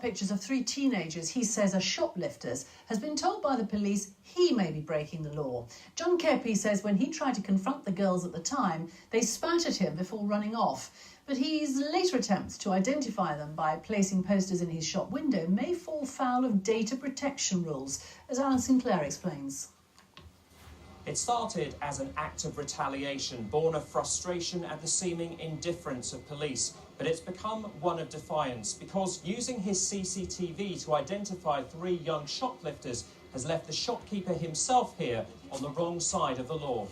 Pictures of 3 teenagers he says are shoplifters has been told by the police he may be breaking the law. John Kepi says when he tried to confront the girls at the time, they spat at him before running off. But his later attempts to identify them by placing posters in his shop window may fall foul of data protection rules, as Alan Sinclair explains. It started as an act of retaliation, born of frustration at the seeming indifference of police. But it's become one of defiance because using his CCTV to identify 3 young shoplifters has left the shopkeeper himself here on the wrong side of the law.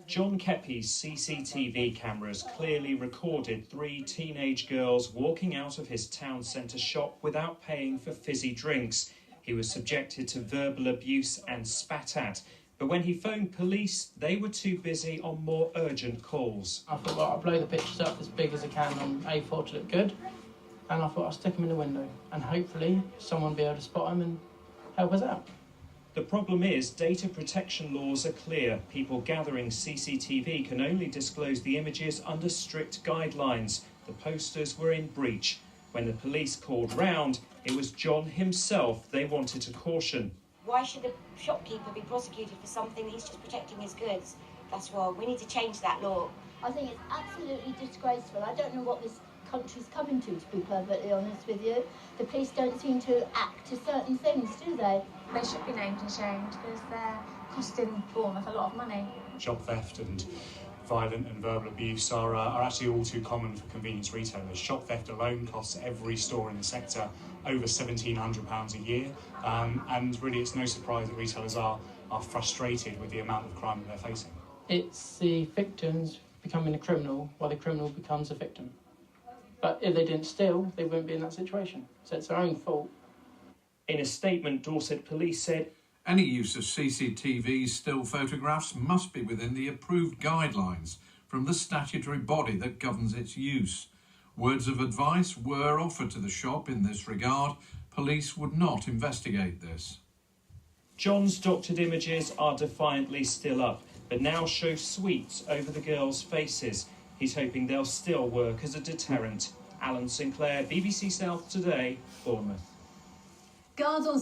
John Kepi's CCTV cameras clearly recorded 3 teenage girls walking out of his town centre shop without paying for fizzy drinks. He was subjected to verbal abuse and spat at. But when he phoned police, they were too busy on more urgent calls. I thought, well, I'll blow the pictures up as big as I can on A4 to look good. And I thought I'll stick them in the window and hopefully someone will be able to spot them and help us out. The problem is data protection laws are clear. People gathering CCTV can only disclose the images under strict guidelines. The posters were in breach. When the police called round, it was John himself they wanted to caution. Why should a shopkeeper be prosecuted for something he's just protecting his goods? That's wrong. We need to change that law. I think it's absolutely disgraceful. I don't know what this country's coming to be perfectly honest with you. The police don't seem to act to certain things, do they? They should be named and shamed because they're costing Bournemouth a lot of money. Shop theft and violent and verbal abuse are actually all too common for convenience retailers. Shop theft alone costs every store in the sector over £1,700 a year, and really it's no surprise that retailers are frustrated with the amount of crime that they're facing. It's the victims becoming a criminal while the criminal becomes a victim. But if they didn't steal, they wouldn't be in that situation. So it's their own fault. In a statement, Dorset Police said, any use of CCTV still photographs must be within the approved guidelines from the statutory body that governs its use. Words of advice were offered to the shop in this regard. Police would not investigate this. John's doctored images are defiantly still up, but now show sweets over the girls' faces. He's hoping they'll still work as a deterrent. Alan Sinclair, BBC South Today, Bournemouth. Guards on